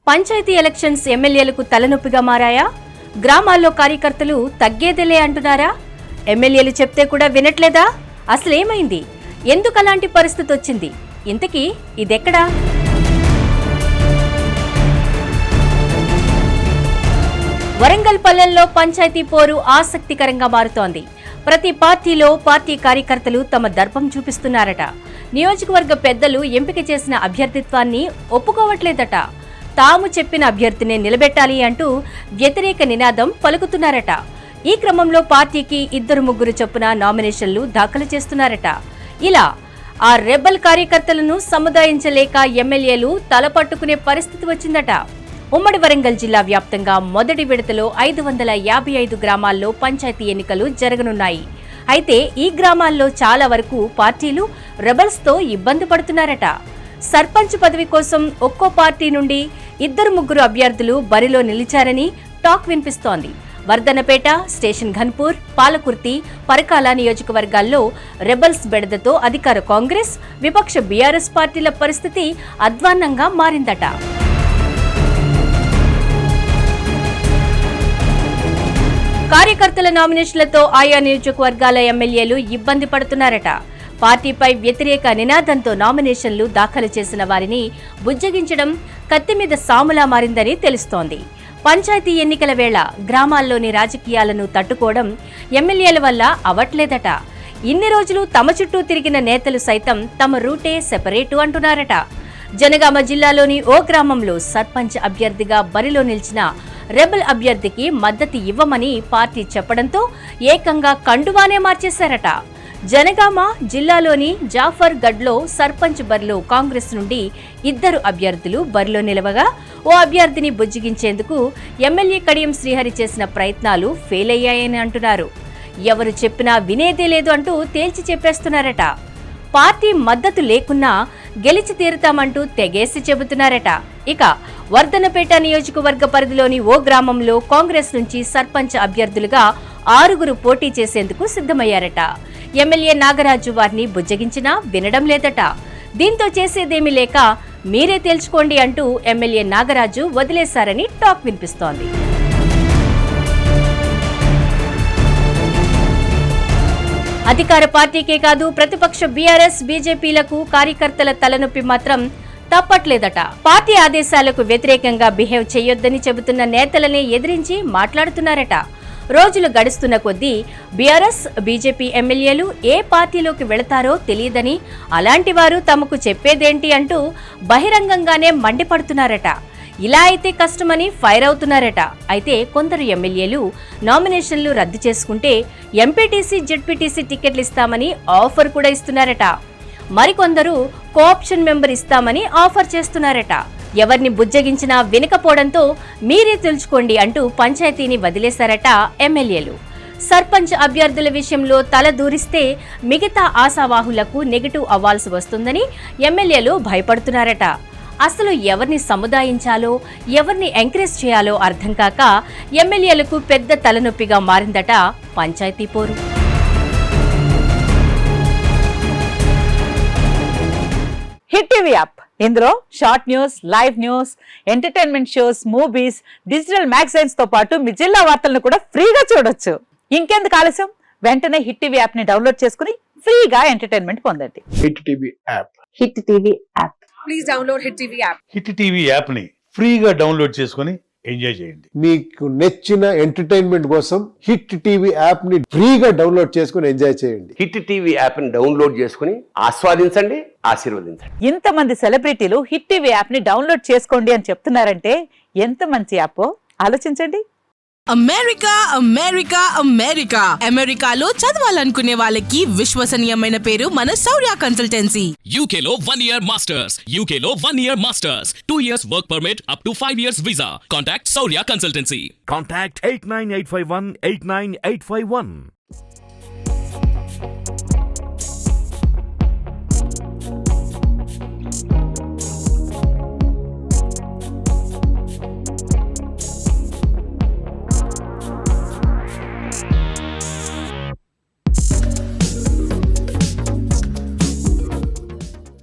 Panchayat elections ఎమ్మెల్యేలకు తలనొప్పిగా మారాయా? గ్రామాల్లో కార్యకర్తలు తగ్గేదేలే అంటున్నారా? ఎమ్మెల్యేలు చెప్తే కూడా వినట్లేదా? అసలేమైంది? ఎందుకు అలాంటి పరిస్థితి వచ్చింది? ఇంతకీ ఇదెక్కడా? వరంగల్ పల్లెల్లో పంచాయతీ పోరు ఆసక్తికరంగా మారుతోంది. ప్రతి పార్టీలో పార్టీ కార్యకర్తలు తమ దర్పం చూపిస్తున్నారట. నియోజకవర్గ పెద్దలు ఎంపిక చేసిన అభ్యర్థిత్వాన్ని ఒప్పుకోవట్లేదట. తాము చెప్పిన అభ్యర్థినే నిలబెట్టాలి అంటూ వ్యతిరేక నినాదం పలుకుతున్నారట. ఈ క్రమంలో పార్టీకి 2-3 చొప్పున నామినేషన్లు దాఖలు చేస్తున్నారట. ఇలా ఆ రెబల్ కార్యకర్తలను సముదాయించలేక ఎమ్మెల్యేలు తలపట్టుకునే పరిస్థితి వచ్చిందట. ఉమ్మడి వరంగల్ జిల్లా వ్యాప్తంగా మొదటి విడతలో 555 గ్రామాల్లో పంచాయతీ ఎన్నికలు జరగనున్నాయి. అయితే ఈ గ్రామాల్లో చాలా వరకు పార్టీలు రెబల్స్తో ఇబ్బంది పడుతున్నారట. సర్పంచ్ పదవి కోసం ఒక్కో పార్టీ నుండి 2-3 అభ్యర్థులు బరిలో నిలిచారని టాక్ వినిపిస్తోంది. వర్ధనపేట, స్టేషన్ ఘన్పూర్, పాలకుర్తి, పరకాల నియోజకవర్గాల్లో రెబల్స్ బెడదతో అధికార కాంగ్రెస్, విపక్ష బీఆర్ఎస్ పార్టీల పరిస్థితి అధ్వాన్నంగా మారిందట. కార్యకర్తల నామినేషన్లతో ఆయా నియోజకవర్గాల ఎమ్మెల్యేలు ఇబ్బంది పడుతున్నారట. పార్టీపై వ్యతిరేక నినాదంతో నామినేషన్లు దాఖలు చేసిన వారిని బుజ్జగించడం కత్తిమీద సాములా మారిందని తెలుస్తోంది. పంచాయతీ ఎన్నికల వేళ గ్రామాల్లోని రాజకీయాలను తట్టుకోవడం ఎమ్మెల్యేల వల్ల అవట్లేదట. ఇన్ని రోజులు తమ చుట్టూ తిరిగిన నేతలు సైతం తమ రూటే సెపరేటు అంటున్నారట. జనగామ జిల్లాలోని ఓ గ్రామంలో సర్పంచ్ అభ్యర్థిగా బరిలో నిలిచిన రెబల్ అభ్యర్థికి మద్దతు ఇవ్వమని పార్టీ చెప్పడంతో ఏకంగా కండువానే మార్చేశారట. జనగామ జిల్లాలోని జాఫర్ గఢ్లో సర్పంచ్ బరిలో కాంగ్రెస్ నుండి 2 అభ్యర్థులు బరిలో నిలవగా ఓ అభ్యర్థిని బుజ్జిగించేందుకు ఎమ్మెల్యే కడియం శ్రీహరి చేసిన ప్రయత్నాలు ఫెయిల్ అయ్యాయని అంటున్నారు. ఎవరు చెప్పినా వినేదే లేదు అంటూ తేల్చి చెప్పేస్తున్నారట. పార్టీ మద్దతు లేకున్నా గెలిచి తీరుతామంటూ తెగేసి చెబుతున్నారట. ఇక వర్ధనపేట నియోజకవర్గ పరిధిలోని ఓ గ్రామంలో కాంగ్రెస్ నుంచి సర్పంచ్ అభ్యర్థులుగా 6 పోటీ చేసేందుకు సిద్ధమయ్యారట. ఎమ్మెల్యే నాగరాజు వారిని బుజ్జగించినా వినడం లేదట. దీంతో చేసేదేమీ లేక మీరే తేల్చుకోండి అంటూ ఎమ్మెల్యే నాగరాజు వదిలేశారని టాక్ వినిపిస్తోంది. అధికార పార్టీకే కాదు ప్రతిపక్ష బీఆర్ఎస్, బీజేపీలకు కార్యకర్తల తలనొప్పి మాత్రం తప్పట్లేదట. పార్టీ ఆదేశాలకు వ్యతిరేకంగా బిహేవ్ చేయొద్దని చెబుతున్న నేతలనే ఎదిరించి మాట్లాడుతున్నారట. రోజులు గడుస్తున్న కొద్దీ బీఆర్ఎస్, బీజేపీ ఎమ్మెల్యేలు ఏ పార్టీలోకి వెళతారో తెలియదని, అలాంటి వారు తమకు చెప్పేదేంటి అంటూ బహిరంగంగానే మండిపడుతున్నారట. ఇలా అయితే కష్టమని ఫైర్ అవుతున్నారట. అయితే కొందరు ఎమ్మెల్యేలు నామినేషన్లు రద్దు చేసుకుంటే ఎంపీటీసీ, జెడ్పీటీసీ టికెట్లు ఇస్తామని ఆఫర్ కూడా ఇస్తున్నారట. మరికొందరు కోఆప్షన్ మెంబర్ ఇస్తామని ఆఫర్ చేస్తున్నారట. ఎవరిని బుజ్జగించినా వినకపోవడంతో మీరే తెలుసుకోండి అంటూ పంచాయతీని వదిలేశారట ఎమ్మెల్యేలు. సర్పంచ్ అభ్యర్థుల విషయంలో తల దూరిస్తే మిగతా ఆశావాహులకు నెగిటివ్ అవ్వాల్సి వస్తుందని ఎమ్మెల్యేలు భయపడుతున్నారట. అసలు ఎవరిని సముదాయించాలో, ఎవరిని ఎంకరేజ్ చేయాలో అర్థం కాక ఎమ్మెల్యేలకు పెద్ద తలనొప్పిగా మారిందట పంచాయతీ పోరు. హిట్ టీవీ యాప్, ఇందులో short news, live news, entertainment shows, movies, digital magazines తో పాటు మీ జిల్లా వార్తలను కూడా ఫ్రీగా చూడొచ్చు. ఇంకెందుకు ఆలస్యం, వెంటనే హిట్ టీవీ యాప్ ని డౌన్లోడ్ చేసుకుని ఫ్రీగా ఎంటర్టైన్మెంట్ పొందండి. Hit TV app. Hit TV app. Please download hit TV app. Hit TV app ని ఫ్రీగా డౌన్లోడ్ చేసుకుని ఎంజాయ్ చేయండి. మీకు నచ్చిన ఎంటర్టైన్మెంట్ కోసం హిట్ టీవీ యాప్ ని ఫ్రీగా డౌన్లోడ్ చేసుకుని ఎంజాయ్ చేయండి. హిట్ టీవీ యాప్ ని డౌన్లోడ్ చేసుకుని ఆస్వాదించండి, ఆశీర్వదించండి. ఇంతమంది సెలబ్రిటీలు హిట్ టీవీ యాప్ ని డౌన్లోడ్ చేసుకోండి అని చెప్తున్నారంటే ఎంత మంచి యాప్ ఆలోచించండి. అమెరికా అమెరికా అమెరికా అమెరికాలో చదవాలనుకునే వాళ్ళకి విశ్వసనీయమైన పేరు మన శౌర్య కన్సల్టెన్సీ. UK లో 1 year masters. UK లో 1 year masters. 2 years work permit up to 5 years visa. Contact Saurya Consultancy. Contact 89851 89851.